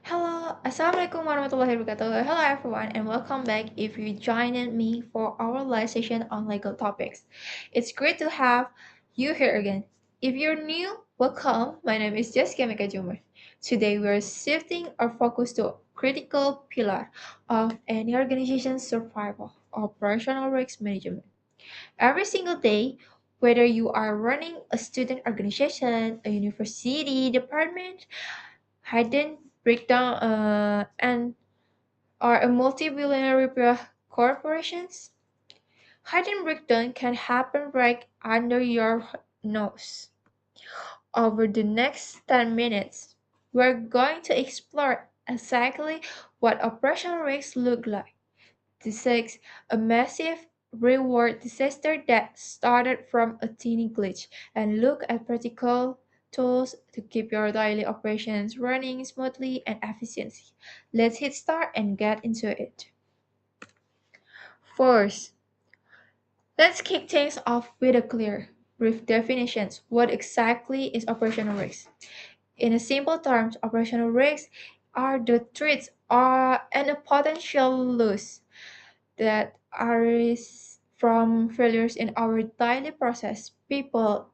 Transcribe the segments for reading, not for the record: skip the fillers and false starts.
Hello, Assalamualaikum warahmatullahi wabarakatuh. Hello everyone and welcome back if you joined me for our live session on legal topics. It's great to have you here again. If you're new, welcome. My name is Zaskia Meca Zumar. Today we're shifting our focus to a critical pillar of any organization's survival, operational risk management. Every single day, whether you are running a student organization, a university department, hidden breakdown and are a multi-billionaire repair corporations. Hidden breakdown can happen right under your nose. Over the next 10 minutes, we're going to explore exactly what operational risks look like. This is a massive reward disaster that started from a teeny glitch and look at practical tools to keep your daily operations running smoothly and efficiently. Let's hit start and get into it. First, let's kick things off with a clear, brief definitions. What exactly is operational risk? In a simple terms, operational risks are the threats and a potential loss that arise from failures in our daily process, people,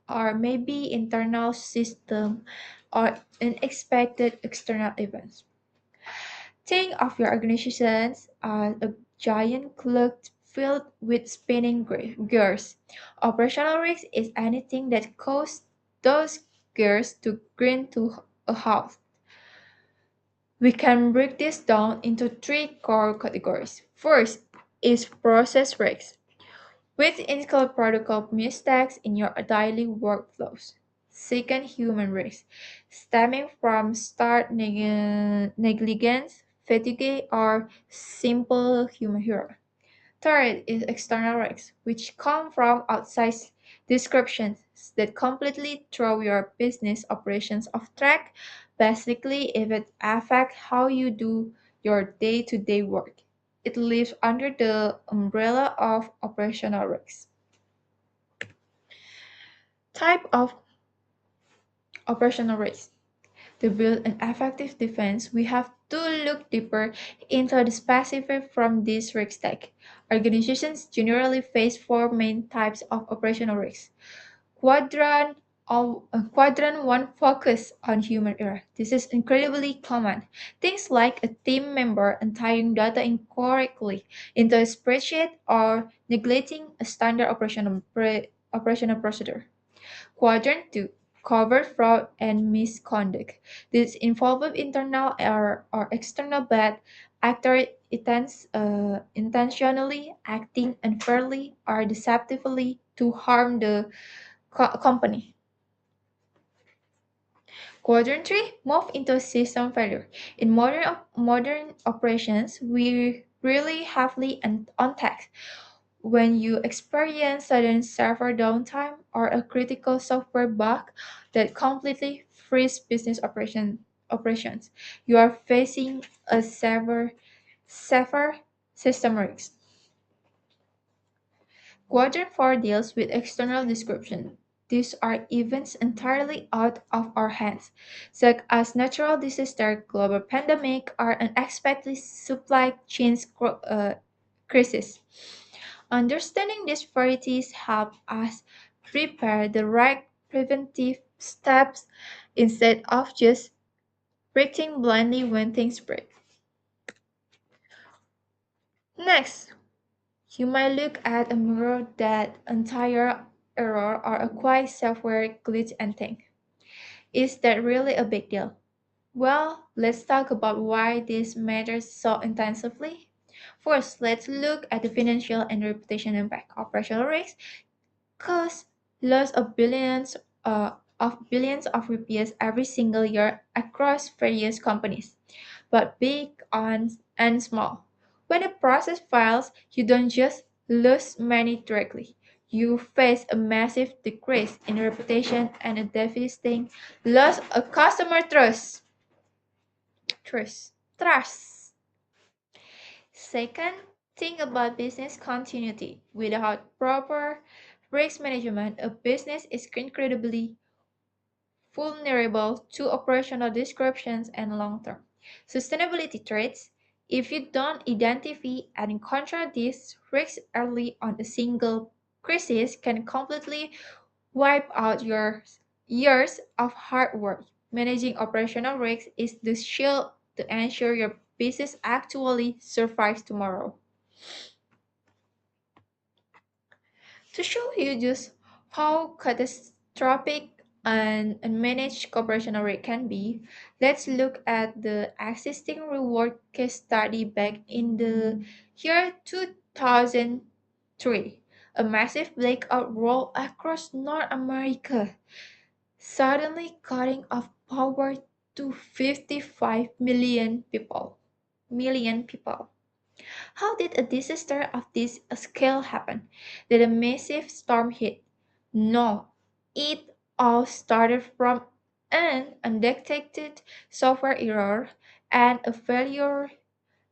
or maybe internal system or unexpected external events. Think of your organizations as a giant clock filled with spinning gears. Operational risk is anything that causes those gears to grind to a halt. We can break this down into three core categories. First is process risks, which include protocol mistakes in your daily workflows. Second, human risks, stemming from start negligence, fatigue, or simple human error. Third is external risks, which come from outside descriptions that completely throw your business operations off track, basically if it affects how you do your day-to-day work. It lives under the umbrella of operational risks. Type of operational risks. To build an effective defense, we have to look deeper into the specific from this risk stack. Organizations generally face four main types of operational risks. Quadrant 1 focus on human error. This is incredibly common. Things like a team member entering data incorrectly into a spreadsheet or neglecting a standard operational procedure. Quadrant 2 covert fraud and misconduct. This involves internal or external bad actor intentionally acting unfairly or deceptively to harm the company. Quadrant 3 move into system failure. In modern operations, we really heavily on tech. When you experience sudden server downtime or a critical software bug that completely frees operations, you are facing a severe system risk. Quadrant 4 deals with external description. These are events entirely out of our hands, such as natural disaster, global pandemic, or unexpected supply chain crisis. Understanding these varieties help us prepare the right preventive steps instead of just reacting blindly when things break. Next, you might look at a mirror that entire error or a quiet software glitch and think, is that really a big deal? Well, let's talk about why this matters so intensively. First, let's look at the financial and reputation impact. Operational risks cause loss of billions of rupees every single year across various companies, but big and small. When a process fails, you don't just lose money directly. You face a massive decrease in reputation and a devastating loss of customer trust. Second, think about business continuity. Without proper risk management, a business is incredibly vulnerable to operational disruptions and long-term sustainability threats. If you don't identify and control these risks early on, a single crisis can completely wipe out your years of hard work. Managing operational risks is the shield to ensure your business actually survives tomorrow. To show you just how catastrophic and unmanaged operational rate can be, let's look at the existing reward case study back in the year 2003. A massive blackout rolled across North America, suddenly cutting off power to 55 million people. How did a disaster of this scale happen? Did a massive storm hit? No, it all started from an undetected software error and a failure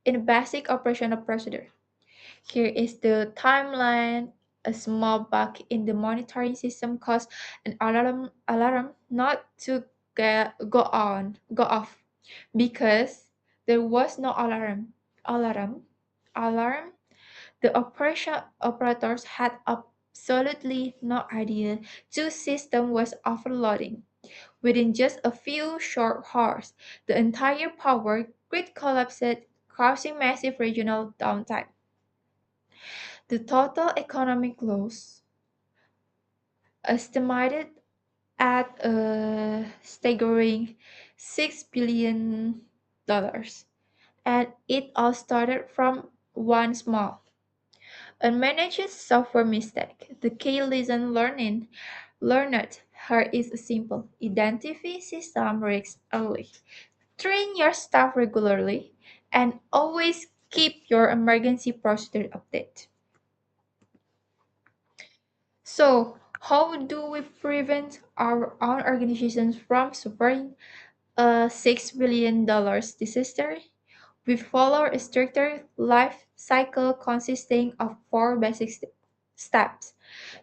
in a basic operational procedure. Here is the timeline. A small bug in the monitoring system caused an alarm not to go off because there was no alarm alarm. The operators had absolutely no idea the system was overloading. Within just a few short hours, the entire power grid collapsed, causing massive regional downtime. The total economic loss, estimated at a staggering $6 billion, and it all started from one small unmanaged software mistake. The key lesson learned here is simple. Identify system risks early. Train your staff regularly and always keep your emergency procedure updated. So, how do we prevent our own organizations from suffering a $6 billion disaster? We follow a stricter life cycle consisting of four basic steps.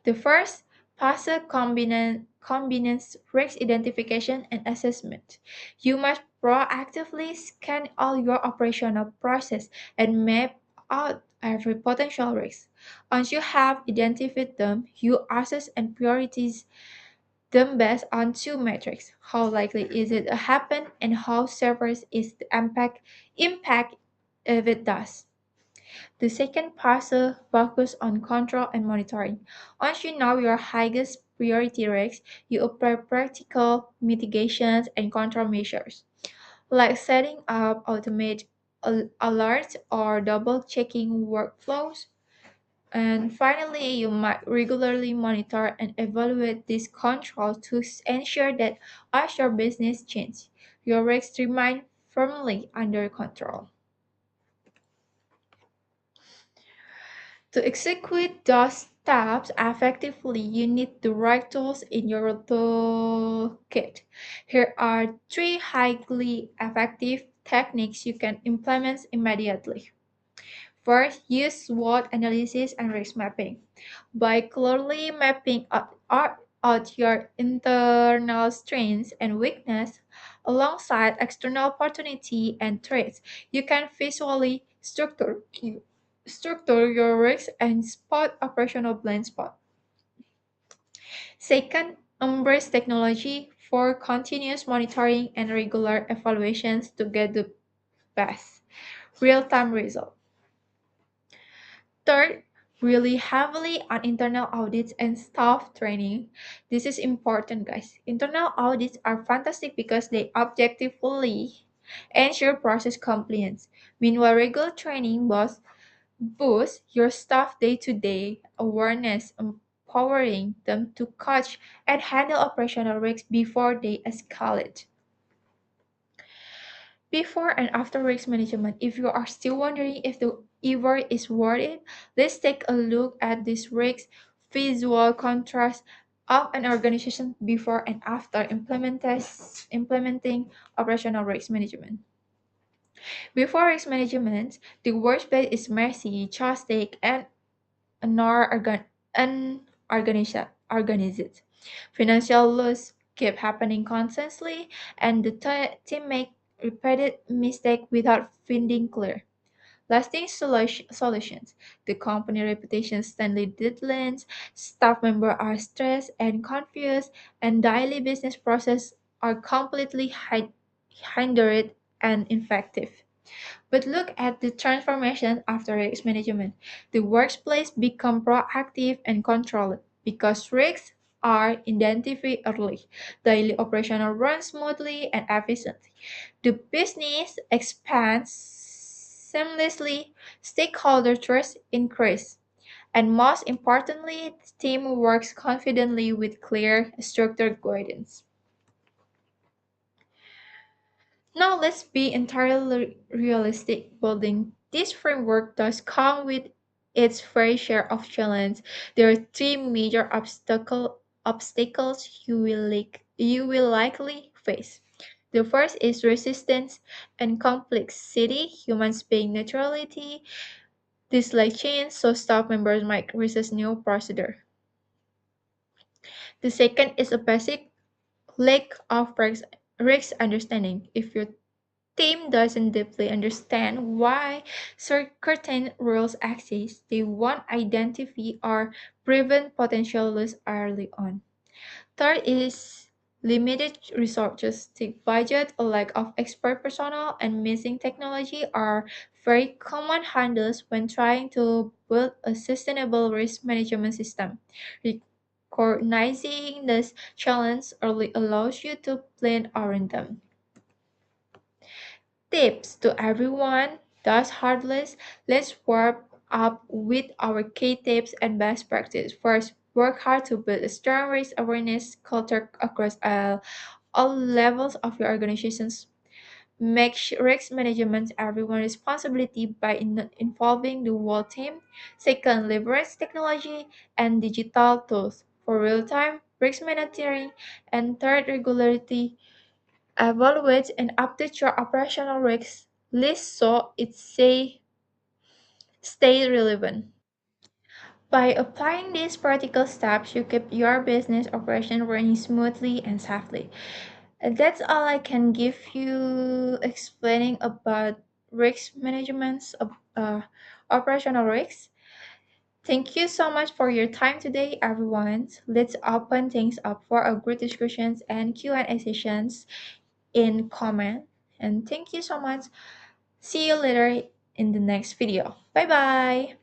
The first, passive combines risk identification and assessment. You must proactively scan all your operational process and map out every potential risk. Once you have identified them, you assess and prioritize them based on two metrics. How likely is it to happen and how severe is the impact if it does. The second puzzle focuses on control and monitoring. Once you know your highest priority risks, you apply practical mitigations and control measures, like setting up automated alerts or double checking workflows. And finally, you might regularly monitor and evaluate these controls to ensure that as your business changes, your risks remain firmly under control. To execute those steps effectively, you need the right tools in your toolkit. Here are three highly effective techniques you can implement immediately. First, use SWOT analysis and risk mapping. By clearly mapping out your internal strengths and weaknesses alongside external opportunity and threats, you can visually structure your risks and spot operational blind spot. Second, embrace technology for continuous monitoring and regular evaluations to get the best real-time result. Third, really heavily on internal audits and staff training. This is important, guys. Internal audits are fantastic because they objectively ensure process compliance. Meanwhile, regular training boosts your staff day-to-day awareness, empowering them to catch and handle operational risks before they escalate. Before and after risk management, if you are still wondering if the effort is worth it, let's take a look at this risk visual contrast of an organization before and after implementing operational risk management. Before risk management, the workplace is messy, chaotic, and unorganized. Financial loss keep happening constantly, and the team make repeated mistake without finding clear lasting solutions. The company reputation steadily declines, staff members are stressed and confused, and daily business processes are completely hindered and ineffective. But look at the transformation after risk management. The workplace become proactive and controlled because risks are identified early. Daily operational runs smoothly and efficiently. The business expands seamlessly, stakeholder trust increase, and most importantly, the team works confidently with clear, structured guidance. Now let's be entirely realistic. Building this framework does come with its fair share of challenges. There are three major obstacles you will likely face. The first is resistance and complexity. Humans being neutrality, dislike change, so staff members might resist new procedure. The second is a basic lack of risk understanding. If your team doesn't deeply understand why certain rules exist, they won't identify or prevent potential loss early on. Third is limited resources. The budget, a lack of expert personnel, and missing technology are very common handles when trying to build a sustainable risk management system. Recognizing this challenge early allows you to plan around them. Tips to everyone does heartless. Let's warm up with our key tips and best practice. First, work hard to build a strong risk awareness culture across all levels of your organizations. Make risk management everyone's responsibility by involving the whole team. Second, leverage technology and digital tools for real-time risk monitoring. And third, regularity evaluate and update your operational risks list so it stay relevant. By applying these practical steps, you keep your business operation running smoothly and safely. And that's all I can give you explaining about risk management, operational risks. Thank you so much for your time today, everyone. Let's open things up for a group discussions and Q&A sessions in comment. And thank you so much. See you later in the next video. Bye bye.